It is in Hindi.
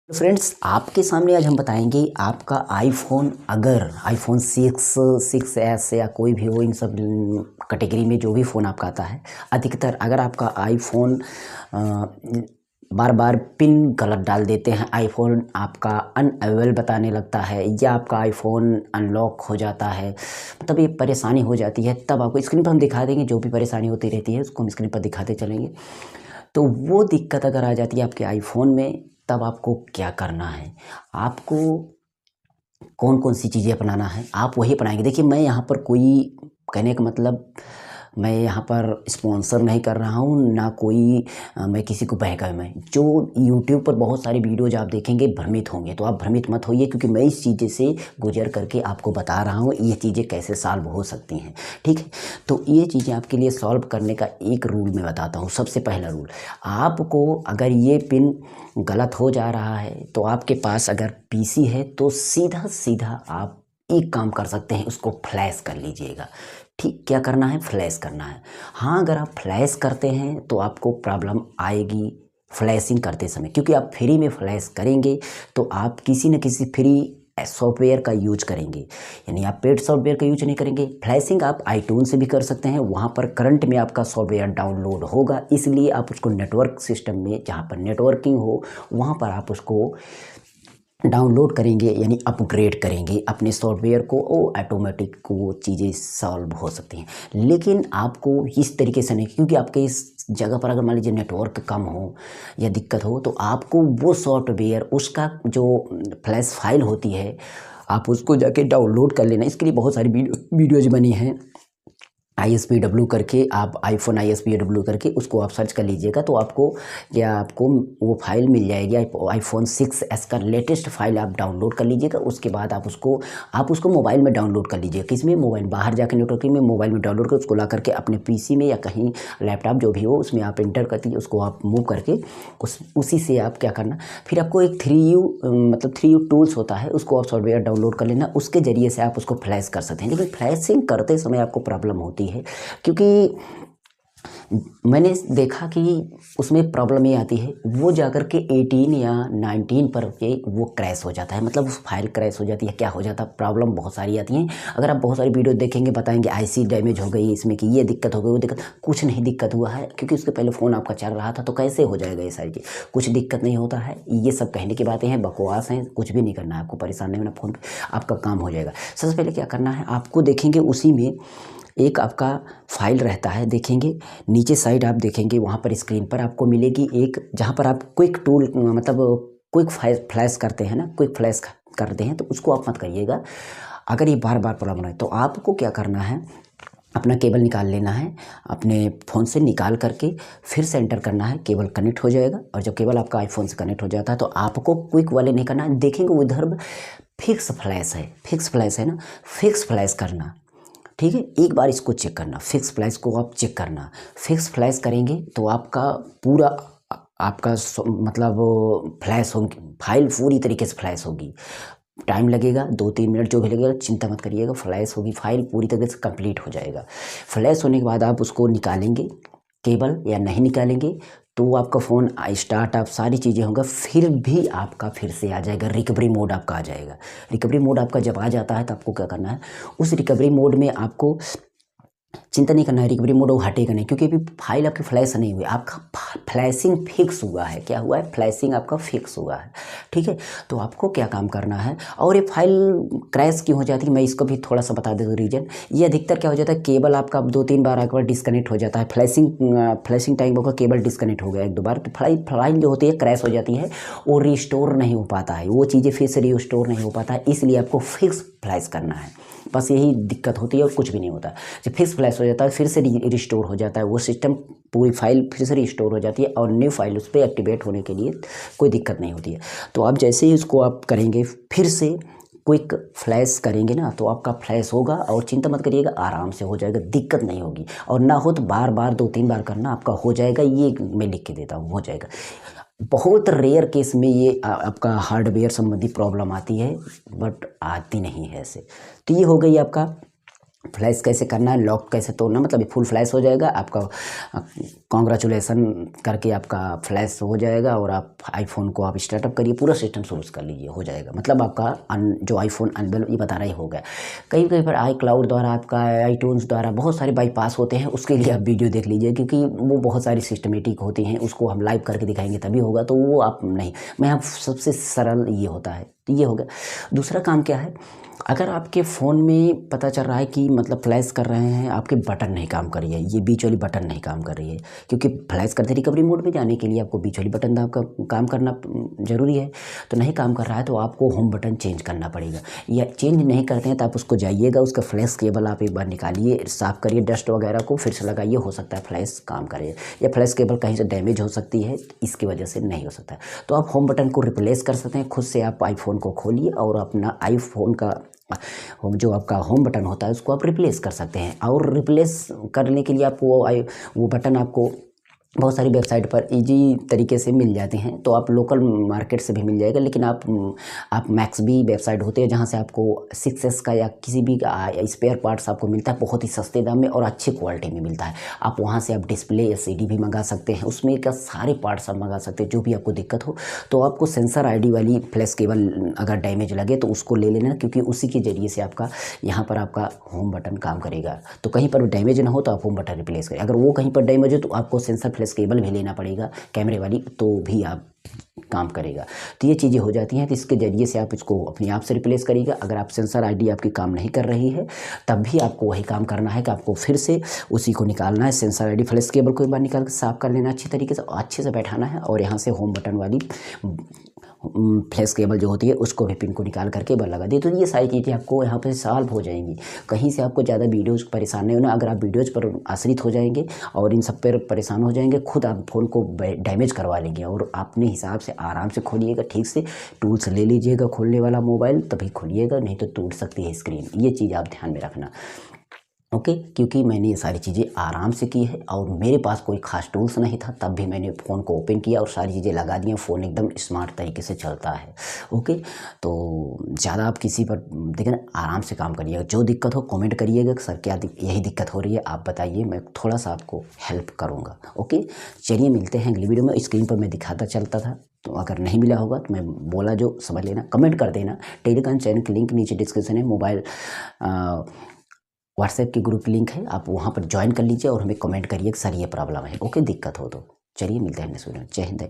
फ्रेंड्स, आपके सामने आज हम बताएंगे आपका आईफोन, अगर आईफोन 6s या कोई भी हो, इन सब कैटेगरी में जो भी फ़ोन आपका आता है, अधिकतर अगर आपका आईफोन बार बार पिन गलत डाल देते हैं, आईफोन आपका अनअवेलेबल बताने लगता है या आपका आईफोन अनलॉक हो जाता है, मतलब ये परेशानी हो जाती है, तब आपको स्क्रीन पर हम दिखा देंगे। जो भी परेशानी होती रहती है उसको हम स्क्रीन पर दिखाते चलेंगे। तो वो दिक्कत अगर आ जाती है आपके आईफोन में, तब आपको क्या करना है, आपको कौन कौन सी चीज़ें अपनाना है, आप वही अपनाएंगे। देखिए, मैं यहाँ पर कोई, कहने का मतलब, मैं यहाँ पर स्पॉन्सर नहीं कर रहा हूँ, ना कोई मैं किसी को बहका। मैं जो यूट्यूब पर बहुत सारी वीडियोज आप देखेंगे भ्रमित होंगे, तो आप भ्रमित मत होइए, क्योंकि मैं इस चीज़ें से गुजर करके आपको बता रहा हूँ ये चीज़ें कैसे सॉल्व हो सकती हैं। ठीक है, तो ये चीज़ें आपके लिए सॉल्व करने का एक रूल मैं बताता हूँ। सबसे पहला रूल, आपको अगर ये पिन गलत हो जा रहा है तो आपके पास अगर पीसी है तो सीधा सीधा आप एक काम कर सकते हैं, उसको फ्लैश कर लीजिएगा। ठीक, क्या करना है, फ्लैश करना है। हाँ, अगर आप फ्लैश करते हैं तो आपको प्रॉब्लम आएगी फ्लैशिंग करते समय, क्योंकि आप फ्री में फ्लैश करेंगे तो आप किसी न किसी फ्री सॉफ्टवेयर का यूज करेंगे, यानी आप पेड सॉफ्टवेयर का यूज नहीं करेंगे। फ्लैशिंग आप आईटून से भी कर सकते हैं, वहाँ पर करंट में आपका सॉफ्टवेयर डाउनलोड होगा, इसलिए आप उसको नेटवर्क सिस्टम में, जहाँ पर नेटवर्किंग हो, वहाँ पर आप उसको डाउनलोड करेंगे, यानी अपग्रेड करेंगे अपने सॉफ्टवेयर को, वो ऑटोमेटिक वो चीज़ें सॉल्व हो सकती हैं। लेकिन आपको इस तरीके से नहीं, क्योंकि आपके इस जगह पर अगर मान लीजिए नेटवर्क कम हो या दिक्कत हो, तो आपको वो सॉफ्टवेयर, उसका जो फ्लैश फाइल होती है, आप उसको जाके डाउनलोड कर लेना। इसके लिए बहुत सारी वीडियोज बनी हैं, ISPW करके, आप आईफोन ISPW करके उसको आप सर्च कर लीजिएगा, तो आपको या आपको वो फाइल मिल जाएगी। आईफोन 6s का लेटेस्ट फाइल आप डाउनलोड कर लीजिएगा। उसके बाद आप उसको मोबाइल में डाउनलोड कर लीजिएगा। किस में, मोबाइल, बाहर जाकर नेटवर्किंग में मोबाइल में डाउनलोड कर उसको ला करके अपने PC में या कहीं लैपटॉप जो भी हो उसमें आप इंटर करती है, उसको आप मूव करके उसी से आप क्या करना, फिर आपको एक 3U टूल्स होता है, उसको आप सॉफ्टवेयर डाउनलोड कर लेना, उसके जरिए से आप उसको फ्लैश कर सकते हैं। लेकिन फ्लैशिंग करते समय आपको प्रॉब्लम होती है, क्योंकि मैंने देखा कि उसमें प्रॉब्लम ये आती है, वो जाकर के 18 या 19 पर के वो क्रैश हो जाता है, मतलब फाइल क्रैश हो जाती है। क्या हो जाता है, प्रॉब्लम बहुत सारी आती हैं। अगर आप बहुत सारी वीडियो देखेंगे बताएंगे IC डैमेज हो गई इसमें, कि ये दिक्कत हो गई, वो दिक्कत, कुछ नहीं दिक्कत हुआ है, क्योंकि उसके पहले फ़ोन आपका चल रहा था, तो कैसे हो जाएगा ये सारी चीज़, कुछ दिक्कत नहीं होता है। ये सब कहने की बातें हैं, बकवास हैं, कुछ भी नहीं करना है आपको, परेशान नहीं होना, फ़ोन पर आपका काम हो जाएगा। सबसे पहले क्या करना है, आपको देखेंगे उसी में एक आपका फाइल रहता है, देखेंगे नीचे साइड, आप देखेंगे वहाँ पर स्क्रीन पर आपको मिलेगी एक, जहाँ पर आप क्विक टूल, मतलब क्विक फ्लैश करते हैं ना, क्विक फ्लैश करते हैं, तो उसको आप मत करिएगा। अगर ये बार बार प्रॉब्लम है तो आपको क्या करना है, अपना केबल निकाल लेना है, अपने फ़ोन से निकाल करके फिर से एंटर करना है, केबल कनेक्ट हो जाएगा। और जब केबल आपका आईफोन से कनेक्ट हो जाता है तो आपको क्विक वाले नहीं करना है, देखेंगे उधर फिक्स फ्लैश है ना, फिक्स फ्लैश करना। ठीक है, एक बार इसको चेक करना, फिक्स फ्लैश को आप चेक करना। फिक्स फ्लैश करेंगे तो आपका पूरा, आपका मतलब फ्लैश होगी, फाइल पूरी तरीके से फ्लैश होगी। टाइम लगेगा 2-3 मिनट, जो भी लगेगा चिंता मत करिएगा, फ्लैश होगी, फाइल पूरी तरीके से कंप्लीट हो जाएगा। फ्लैश होने के बाद आप उसको निकालेंगे केबल, या नहीं निकालेंगे तो आपका फ़ोन स्टार्ट, आप सारी चीज़ें होंगे, फिर भी आपका फिर से आ जाएगा, रिकवरी मोड आपका आ जाएगा। रिकवरी मोड आपका जब आ जाता है तो आपको क्या करना है, उस रिकवरी मोड में आपको चिंता नहीं करना है, रिकवरी मोड वो हटेगा नहीं, क्योंकि अभी फाइल आपकी फ्लैश नहीं हुई, आपका फ्लैशिंग फिक्स हुआ है। क्या हुआ है, फ्लैशिंग आपका फिक्स हुआ है। ठीक है, तो आपको क्या काम करना है, और ये फाइल क्रैश क्यों हो जाती है, मैं इसको भी थोड़ा सा बता दूँ रीजन। ये अधिकतर क्या हो जाता है, केबल आपका 2-3 बार एक बार डिस्कनेक्ट हो जाता है, फ्लैशिंग टाइम होगा, केबल डिस्कनेक्ट हो गया 1-2 बार, तो फाइल जो होती है क्रैश हो जाती है, वो रिस्टोर नहीं हो पाता है, वो चीज़ें फिर से रिस्टोर नहीं हो पाता है, इसलिए आपको फिक्स फ्लैश करना है। बस यही दिक्कत होती है और कुछ भी नहीं होता। जब फिक्स फ्लैश हो जाता है फिर से रिस्टोर हो जाता है वो सिस्टम, पूरी फाइल फिर से रिस्टोर हो जाती है, और न्यू फाइल उस पर एक्टिवेट होने के लिए कोई दिक्कत नहीं होती है। तो आप जैसे ही इसको आप करेंगे, फिर से क्विक फ्लैश करेंगे ना, तो आपका फ्लैश होगा, और चिंता मत करिएगा, आराम से हो जाएगा, दिक्कत नहीं होगी। और ना हो तो बार बार 2-3 बार करना, आपका हो जाएगा, ये मैं लिख के देता हूँ, हो जाएगा। बहुत रेयर केस में ये आपका हार्डवेयर संबंधी प्रॉब्लम आती है, बट आती नहीं है ऐसे। तो ये हो गई आपका फ्लैश कैसे करना है, लॉक कैसे तोड़ना, मतलब ये फुल फ्लैश हो जाएगा आपका। कॉन्ग्रेचुलेसन करके आपका फ्लैश हो जाएगा और आप आईफोन को आप स्टार्टअप करिए, पूरा सिस्टम शुरू कर लीजिए, हो जाएगा। मतलब आपका जो आईफोन अनवेल ये बता रहा ही हो गया। कहीं कहीं पर iCloud द्वारा आपका iTunes द्वारा बहुत सारे बाईपास होते हैं, उसके लिए आप वीडियो देख लीजिए, क्योंकि वो बहुत सारी सिस्टमेटिक होती हैं, उसको हम लाइव करके दिखाएंगे तभी होगा, तो वो आप नहीं, मैं आप सबसे सरल ये होता है। तो ये हो गया। दूसरा काम क्या है, अगर आपके फ़ोन में पता चल रहा है कि मतलब फ्लैश कर रहे हैं, आपके बटन नहीं काम कर रही है, ये बीच वाली बटन नहीं काम कर रही है, क्योंकि फ्लैश करते रिकवरी मोड में जाने के लिए आपको बीच वाली बटन आपका काम करना ज़रूरी है, तो नहीं काम कर रहा है तो आपको होम बटन चेंज करना पड़ेगा। या चेंज नहीं करते हैं तो आप उसको जाइएगा, उसका फ्लैश केबल आप एक बार निकालिए, साफ़ करिए डस्ट वगैरह को, फिर से लगाइए, हो सकता है फ्लैश काम करे। या फ्लैश केबल कहीं से डैमेज हो सकती है, इसकी वजह से नहीं हो सकता है। तो आप होम बटन को रिप्लेस कर सकते हैं खुद से। आप आईफोन को खोलिए और अपना आईफोन का जो आपका होम बटन होता है उसको आप रिप्लेस कर सकते हैं। और रिप्लेस करने के लिए आपको वो बटन आपको बहुत सारी वेबसाइट पर इजी तरीके से मिल जाते हैं, तो आप लोकल मार्केट से भी मिल जाएगा। लेकिन आप मैक्सबी वेबसाइट होते हैं जहां से आपको 6S का या किसी भी स्पेयर पार्ट्स आपको मिलता है बहुत ही सस्ते दाम में और अच्छी क्वालिटी में मिलता है। आप वहां से आप डिस्प्ले या CD भी मंगा सकते हैं, उसमें का सारे पार्ट्स आप मंगा सकते हैं जो भी आपको दिक्कत हो। तो आपको सेंसर ID वाली फ्लैश केबल अगर डैमेज लगे तो उसको ले लेना, क्योंकि उसी के जरिए से आपका यहाँ पर आपका होम बटन काम करेगा। तो कहीं पर डैमेज ना हो तो आप होम बटन रिप्लेस करें। अगर वो कहीं पर डैमेज हो तो आपको सेंसर केबल भी लेना पड़ेगा कैमरे वाली, तो भी आप काम करेगा। तो ये चीज़ें हो जाती हैं, तो इसके ज़रिए से आप इसको अपने आप से रिप्लेस करिएगा। अगर आप सेंसर ID आपकी काम नहीं कर रही है तब भी आपको वही काम करना है कि आपको फिर से उसी को निकालना है, सेंसर ID फ्लैश केबल को एक बार निकाल कर साफ़ कर लेना अच्छी तरीके से, अच्छे से बैठाना है और यहाँ से होम बटन वाली फ्लैश केबल जो होती है उसको भी पिन को निकाल करके बल लगा दिए। तो ये सारी चीज़ें आपको यहाँ पर सॉल्व हो जाएंगी। कहीं से आपको ज़्यादा वीडियोज़ परेशान नहीं होना। अगर आप वीडियोज़ पर आश्रित हो जाएंगे और इन सब पर परेशान हो जाएंगे, खुद आप फ़ोन को डैमेज करवा लेंगे। और अपने हिसाब से आराम से खोलिएगा, ठीक से टूल्स ले लीजिएगा खोलने वाला मोबाइल, तभी खोलिएगा, नहीं तो टूट सकती है स्क्रीन। ये चीज़ आप ध्यान में रखना, ओके। क्योंकि मैंने ये सारी चीज़ें आराम से की है और मेरे पास कोई खास टूल्स नहीं था, तब भी मैंने फ़ोन को ओपन किया और सारी चीज़ें लगा दी। फ़ोन एकदम स्मार्ट तरीके से चलता है, ओके। तो ज़्यादा आप किसी पर देखें आराम से काम करिएगा। जो दिक्कत हो कमेंट करिएगा, सर क्या यही दिक्कत हो रही है आप बताइए, मैं थोड़ा सा आपको हेल्प करूँगा, ओके। चलिए मिलते हैं अगली वीडियो में। स्क्रीन पर मैं दिखाता चलता था, तो अगर नहीं मिला होगा तो मैं बोला जो समझ लेना, कमेंट कर देना। टेलीग्राम चैनल की लिंक नीचे डिस्क्रिप्शन है, मोबाइल व्हाट्सएप की ग्रुप लिंक है, आप वहाँ पर ज्वाइन कर लीजिए और हमें कमेंट करिए कि सर ये प्रॉब्लम है, ओके, दिक्कत हो तो। चलिए मिलते हैं नेक्स्ट वीडियो में। जय हिंद।